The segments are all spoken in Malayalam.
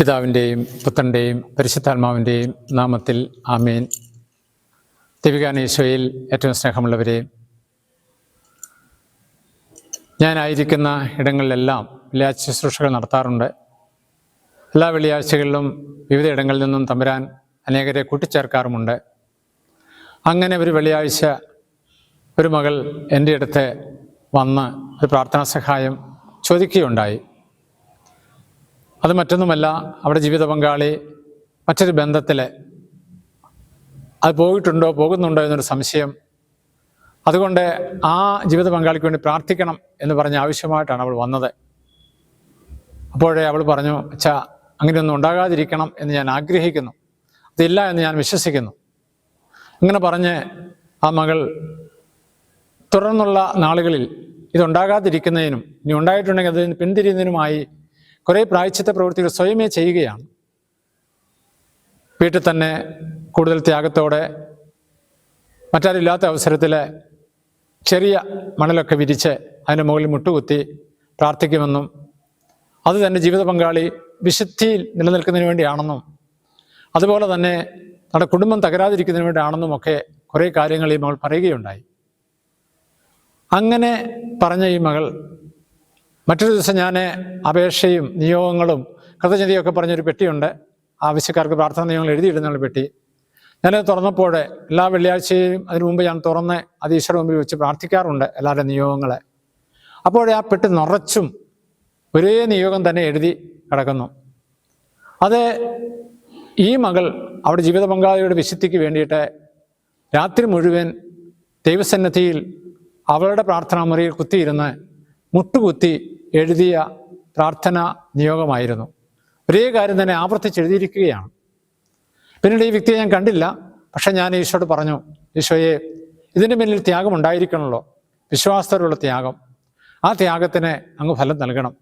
പിതാവിൻ്റെയും പുത്രൻ്റെയും പരിശുദ്ധാത്മാവിൻ്റെയും നാമത്തിൽ ആമേൻ. ദൈവികാനീശോയിൽ ഏറ്റവും സ്നേഹമുള്ളവരെ, ഞാനായിരിക്കുന്ന ഇടങ്ങളിലെല്ലാം വെള്ളിയാഴ്ച ശുശ്രൂഷകൾ നടത്താറുണ്ട്. എല്ലാ വെള്ളിയാഴ്ചകളിലും വിവിധ ഇടങ്ങളിൽ നിന്നും തമ്പുരാൻ അനേകരെ കൂട്ടിച്ചേർക്കാറുമുണ്ട്. അങ്ങനെ ഒരു വെള്ളിയാഴ്ച ഒരു മകൾ എൻ്റെ അടുത്ത് വന്ന് ഒരു പ്രാർത്ഥനാ സഹായം ചോദിക്കുകയുണ്ടായി. അത് മറ്റൊന്നുമല്ല, അവിടെ ജീവിത പങ്കാളി മറ്റൊരു ബന്ധത്തിൽ അത് പോകുന്നുണ്ടോ എന്നൊരു സംശയം. അതുകൊണ്ട് ആ ജീവിത പങ്കാളിക്ക് വേണ്ടി പ്രാർത്ഥിക്കണം എന്ന് പറഞ്ഞ ആവശ്യമായിട്ടാണ് അവൾ വന്നത്. അപ്പോഴേ അവൾ പറഞ്ഞു, അച്ഛാ, അങ്ങനെയൊന്നും ഉണ്ടാകാതിരിക്കണം എന്ന് ഞാൻ ആഗ്രഹിക്കുന്നു, അതില്ല എന്ന് ഞാൻ വിശ്വസിക്കുന്നു. ഇങ്ങനെ പറഞ്ഞ് ആ മകൾ തുടർന്നുള്ള നാളുകളിൽ ഇതുണ്ടാകാതിരിക്കുന്നതിനും ഇനി ഉണ്ടായിട്ടുണ്ടെങ്കിൽ അതിന് പിന്തിരിയുന്നതിനുമായി കുറേ പ്രായശ്ചിത്ത പ്രവൃത്തികൾ സ്വയമേ ചെയ്യുകയാണ്. വീട്ടിൽ തന്നെ കൂടുതൽ ത്യാഗത്തോടെ മറ്റാരില്ലാത്ത അവസരത്തിൽ ചെറിയ മണലൊക്കെ വിരിച്ച് അതിൻ്റെ മുകളിൽ മുട്ടുകുത്തി പ്രാർത്ഥിക്കുമെന്നും അത് തന്നെ ജീവിത പങ്കാളി വിശുദ്ധിയിൽ നിലനിൽക്കുന്നതിന് വേണ്ടിയാണെന്നും അതുപോലെ തന്നെ നമ്മുടെ കുടുംബം തകരാതിരിക്കുന്നതിന് വേണ്ടിയാണെന്നും ഒക്കെ കുറേ കാര്യങ്ങൾ ഈ മകൾ പറയുകയുണ്ടായി. അങ്ങനെ പറഞ്ഞ ഈ മകൾ മറ്റൊരു ദിവസം ഞാൻ അപേക്ഷയും നിയോഗങ്ങളും കൃതജ്ഞതയൊക്കെ പറഞ്ഞൊരു പെട്ടിയുണ്ട്, ആവശ്യക്കാർക്ക് പ്രാർത്ഥന നിയോഗങ്ങൾ എഴുതിയിടുന്നുള്ള പെട്ടി. ഞാനത് തുറന്നപ്പോൾ എല്ലാ വെള്ളിയാഴ്ചയും അതിനു മുമ്പ് ഞാൻ തുറന്ന് അത് ഈശ്വര മുമ്പിൽ വെച്ച് പ്രാർത്ഥിക്കാറുണ്ട് എല്ലാവരുടെ നിയോഗങ്ങളെ. അപ്പോഴേ ആ പെട്ടി നിറച്ചും ഒരേ നിയോഗം തന്നെ എഴുതി കിടക്കുന്നു. അത് ഈ മകൾ അവിടെ ജീവിത പങ്കാളിയുടെ വിശുദ്ധിക്ക് വേണ്ടിയിട്ട് രാത്രി മുഴുവൻ ദൈവസന്നിധിയിൽ അവളുടെ പ്രാർത്ഥനാ മുറിയിൽ കുത്തിയിരുന്ന് മുട്ടുകുത്തി എഴുതിയ പ്രാർത്ഥനാ നിയോഗമായിരുന്നു. ഒരേ കാര്യം തന്നെ ആവർത്തിച്ചെഴുതിയിരിക്കുകയാണ്. പിന്നീട് ഈ വ്യക്തിയെ ഞാൻ കണ്ടില്ല. പക്ഷെ ഞാൻ ഈശോയോട് പറഞ്ഞു, ഈശോയെ, ഇതിൻ്റെ പിന്നിൽ ത്യാഗം ഉണ്ടായിരിക്കണമല്ലോ, വിശ്വാസത്തോടുള്ള ത്യാഗം. ആ ത്യാഗത്തിന് അങ്ങ് ഫലം നൽകണം.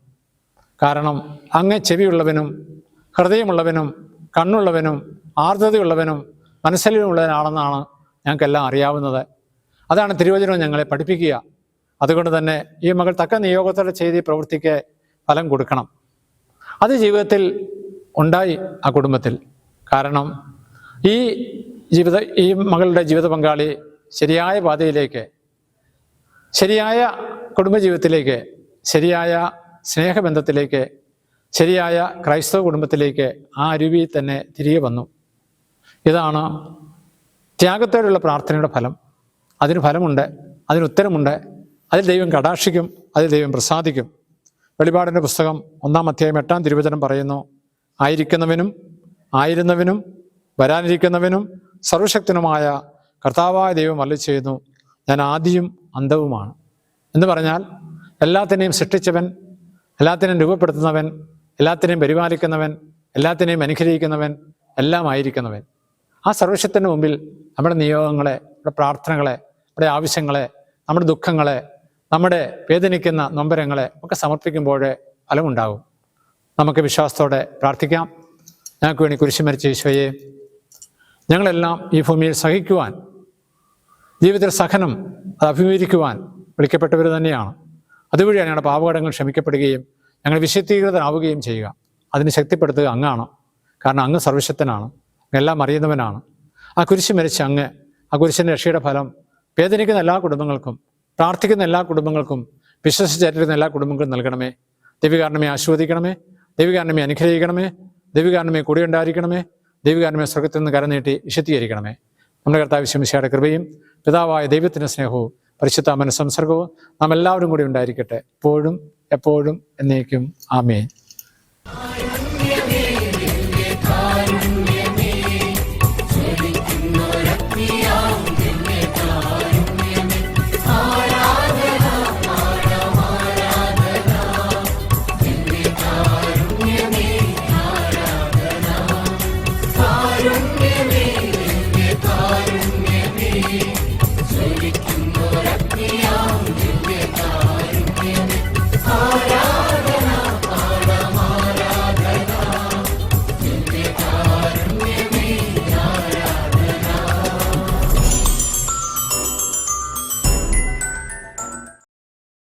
കാരണം അങ്ങ് ചെവിയുള്ളവനും ഹൃദയമുള്ളവനും കണ്ണുള്ളവനും ആർദ്രതയുള്ളവനും മനസ്സിലുള്ളവനാണെന്നാണ് ഞങ്ങൾക്കെല്ലാം അറിയാവുന്നത്. അതാണ് തിരുവചനം ഞങ്ങളെ പഠിപ്പിക്കുക. അതുകൊണ്ട് തന്നെ ഈ മകൾ തക്ക നിയോഗത്തോടെ ചെയ്ത് ഈ പ്രവൃത്തിക്ക് ഫലം കൊടുക്കണം. അത് ജീവിതത്തിൽ ഉണ്ടായി ആ കുടുംബത്തിൽ. കാരണം ഈ മകളുടെ ജീവിത പങ്കാളി ശരിയായ പാതയിലേക്ക്, ശരിയായ കുടുംബജീവിതത്തിലേക്ക്, ശരിയായ സ്നേഹബന്ധത്തിലേക്ക്, ശരിയായ ക്രൈസ്തവ കുടുംബത്തിലേക്ക് ആ അരുവിയിൽ തന്നെ തിരികെ വന്നു. ഇതാണ് ത്യാഗത്തോടുള്ള പ്രാർത്ഥനയുടെ ഫലം. അതിന് ഫലമുണ്ട്, അതിനുത്തരമുണ്ട്. അതിൽ ദൈവം കടാക്ഷിക്കും, അതിൽ ദൈവം പ്രസാദിക്കും. വെളിപാടിൻ്റെ പുസ്തകം 1-ാം അധ്യായം 8-ാം തിരുവചനം പറയുന്നു, ആയിരിക്കുന്നവനും ആയിരുന്നവനും വരാനിരിക്കുന്നവനും സർവശക്തനുമായ കർത്താവായ ദൈവം അരുളി ചെയ്യുന്നു, ഞാൻ ആദിയും അന്തവുമാണ് എന്ന് പറഞ്ഞാൽ എല്ലാത്തിനെയും സൃഷ്ടിച്ചവൻ, എല്ലാത്തിനെയും രൂപപ്പെടുത്തുന്നവൻ, എല്ലാത്തിനെയും പരിപാലിക്കുന്നവൻ, എല്ലാത്തിനെയും അനുഗ്രഹിക്കുന്നവൻ, എല്ലാം ആയിരിക്കുന്നവൻ. ആ സർവശക്തൻ്റെ മുമ്പിൽ നമ്മുടെ നിയോഗങ്ങളെ, നമ്മുടെ പ്രാർത്ഥനകളെ, നമ്മുടെ ആവശ്യങ്ങളെ, നമ്മുടെ ദുഃഖങ്ങളെ, നമ്മുടെ വേദനിക്കുന്ന നൊമ്പരങ്ങളെ ഒക്കെ സമർപ്പിക്കുമ്പോൾ ഫലമുണ്ടാകും. നമുക്ക് വിശ്വാസത്തോടെ പ്രാർത്ഥിക്കാം. ഞങ്ങൾക്ക് വേണ്ടി കുരിശ് മരിച്ച ഈശോയെ, ഞങ്ങളെല്ലാം ഈ ഭൂമിയിൽ സഹിക്കുവാൻ, ജീവിതത്തിൽ സഹനം അത് അഭിമുഖീകരിക്കുവാൻ വിളിക്കപ്പെട്ടവർ തന്നെയാണ്. അതുവഴിയാണ് ഞങ്ങളുടെ പാപകടങ്ങൾ ക്ഷമിക്കപ്പെടുകയും ഞങ്ങൾ വിശുദ്ധീകൃതരാവുകയും ചെയ്യുക. അതിന് ശക്തിപ്പെടുത്തുക അങ്ങാണ്. കാരണം അങ്ങ് സർവശക്തനാണ്, എല്ലാം അറിയുന്നവനാണ്. ആ കുരിശ് മരിച്ച അങ്ങ്, ആ കുരിശിൻ്റെ രക്ഷയുടെ ഫലം വേദനിക്കുന്ന എല്ലാ കുടുംബങ്ങൾക്കും, പ്രാർത്ഥിക്കുന്ന എല്ലാ കുടുംബങ്ങൾക്കും, വിശ്വസിച്ചേറ്റിരുന്ന എല്ലാ കുടുംബങ്ങൾക്കും നൽകണമേ. ദൈവികാരണമേ ആശീർവദിക്കണമേ, ദൈവികാരണമേ അനുഗ്രഹിക്കണമേ, ദൈവികാരണമേ കൂടെ ഉണ്ടായിരിക്കണമേ, ദൈവികാരണമേ സ്വർഗത്തിൽ നിന്ന് കരനീട്ടി വിശുദ്ധീകരിക്കണമേ. നമ്മുടെ കർത്താവ് മിശിഹായുടെ കൃപയും പിതാവായ ദൈവത്തിൻ്റെ സ്നേഹവും പരിശുദ്ധാത്മാവിന്റെ സംസർഗവും നാം എല്ലാവരും കൂടി ഉണ്ടായിരിക്കട്ടെ, എപ്പോഴും എപ്പോഴും എന്നേക്കും. ആമേൻ.